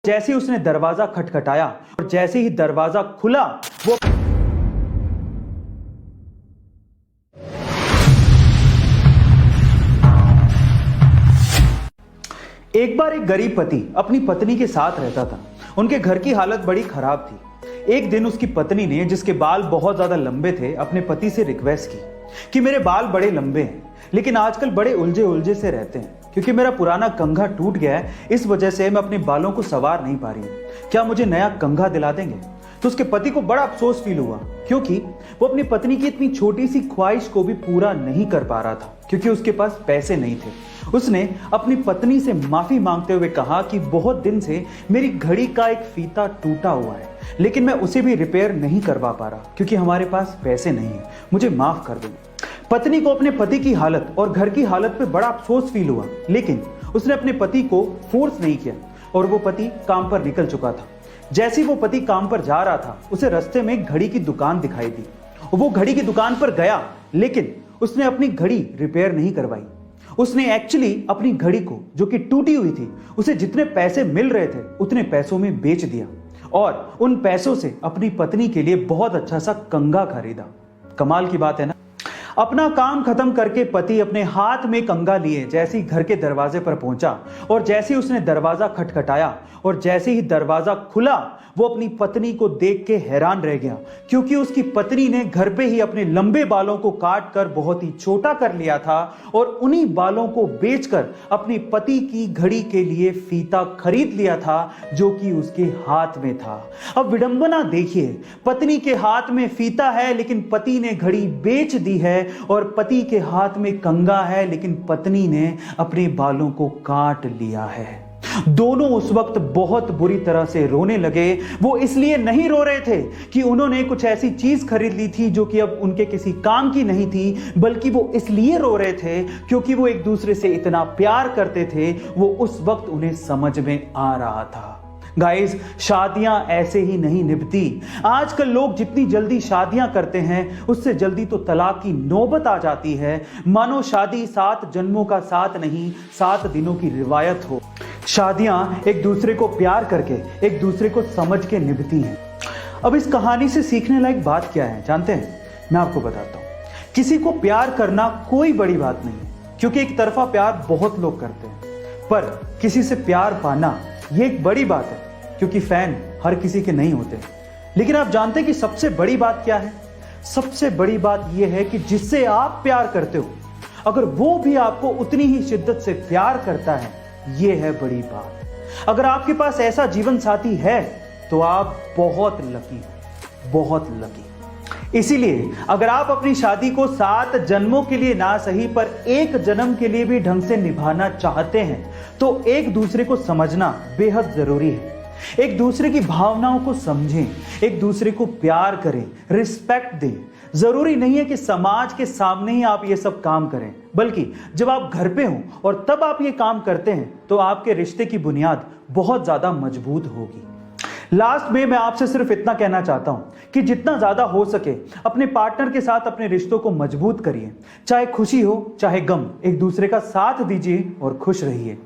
जैसे ही उसने दरवाजा खटखटाया और जैसे ही दरवाजा खुला वो एक बार एक गरीब पति अपनी पत्नी के साथ रहता था। उनके घर की हालत बड़ी खराब थी। एक दिन उसकी पत्नी ने, जिसके बाल बहुत ज्यादा लंबे थे, अपने पति से रिक्वेस्ट की कि मेरे बाल बड़े लंबे हैं लेकिन आजकल बड़े उलझे उलझे से रहते हैं क्योंकि मेरा पुराना कंघा टूट गया है, इस वजह से मैं अपने बालों को संवार नहीं पा रही हूं। क्या मुझे नया कंघा दिला देंगे? तो उसके पति को बड़ा अफसोस फील हुआ क्योंकि वो अपनी पत्नी की इतनी छोटी सी ख्वाहिश को भी पूरा नहीं कर पा रहा था क्योंकि उसके पास पैसे नहीं थे। उसने अपनी पत्नी से माफी मांगते हुए कहा कि बहुत दिन से मेरी घड़ी का एक फीता टूटा हुआ है लेकिन मैं उसे भी रिपेयर नहीं करवा पा रहा क्योंकि हमारे पास पैसे नहीं है, मुझे माफ कर दो। पत्नी को अपने पति की हालत और घर की हालत पे बड़ा अफसोस फील हुआ लेकिन उसने अपने पति को फोर्स नहीं किया और वो पति काम पर निकल चुका था। जैसे ही वो पति काम पर जा रहा था उसे रास्ते में घड़ी की दुकान दिखाई दी। वो घड़ी की दुकान पर गया लेकिन उसने अपनी घड़ी रिपेयर नहीं करवाई। उसने एक्चुअली अपनी घड़ी को, जो कि टूटी हुई थी, उसे जितने पैसे मिल रहे थे उतने पैसों में बेच दिया और उन पैसों से अपनी पत्नी के लिए बहुत अच्छा सा कंघा खरीदा। कमाल की बात है ना। अपना काम खत्म करके पति अपने हाथ में कंघा लिए जैसे ही घर के दरवाजे पर पहुंचा और जैसे ही उसने दरवाजा खटखटाया और जैसे ही दरवाजा खुला वो अपनी पत्नी को देख के हैरान रह गया क्योंकि उसकी पत्नी ने घर पे ही अपने लंबे बालों को काट कर बहुत ही छोटा कर लिया था और उन्हीं बालों को बेचकर अपने पति की घड़ी के लिए फीता खरीद लिया था जो कि उसके हाथ में था। अब विडंबना देखिए, पत्नी के हाथ में फीता है लेकिन पति ने घड़ी बेच दी है और पति के हाथ में कंघा है लेकिन पत्नी ने अपने बालों को काट लिया है। दोनों उस वक्त बहुत बुरी तरह से रोने लगे। वो इसलिए नहीं रो रहे थे कि उन्होंने कुछ ऐसी चीज खरीद ली थी जो कि अब उनके किसी काम की नहीं थी, बल्कि वो इसलिए रो रहे थे क्योंकि वो एक दूसरे से इतना प्यार करते थे। वो उस वक्त उन्हें समझ में आ रहा था। गाइस, शादियां ऐसे ही नहीं निभती। आजकल लोग जितनी जल्दी शादियां करते हैं उससे जल्दी तो तलाक की नौबत आ जाती है। मानो शादी 7 जन्मों का साथ नहीं 7 दिनों की रिवायत हो। शादियां एक दूसरे को प्यार करके, एक दूसरे को समझ के निभती हैं। अब इस कहानी से सीखने लायक बात क्या है जानते हैं? मैं आपको बताता हूं। किसी को प्यार करना कोई बड़ी बात नहीं क्योंकि एक तरफा प्यार बहुत लोग करते हैं, पर किसी से प्यार पाना यह एक बड़ी बात है क्योंकि फैन हर किसी के नहीं होते। लेकिन आप जानते हैं कि सबसे बड़ी बात क्या है? सबसे बड़ी बात यह है कि जिससे आप प्यार करते हो अगर वो भी आपको उतनी ही शिद्दत से प्यार करता है, यह है बड़ी बात। अगर आपके पास ऐसा जीवन साथी है तो आप बहुत लकी हो, बहुत लकी। इसीलिए अगर आप अपनी शादी को 7 जन्मों के लिए ना सही पर 1 जन्म के लिए भी ढंग से निभाना चाहते हैं तो एक दूसरे को समझना बेहद जरूरी है। एक दूसरे की भावनाओं को समझें, एक दूसरे को प्यार करें, रिस्पेक्ट दें। जरूरी नहीं है कि समाज के सामने ही आप ये सब काम करें, बल्कि जब आप घर पे हो और तब आप ये काम करते हैं तो आपके रिश्ते की बुनियाद बहुत ज्यादा मजबूत होगी। लास्ट में मैं आपसे सिर्फ इतना कहना चाहता हूं कि जितना ज्यादा हो सके अपने पार्टनर के साथ अपने रिश्तों को मजबूत करिए। चाहे खुशी हो चाहे गम, एक दूसरे का साथ दीजिए और खुश रहिए।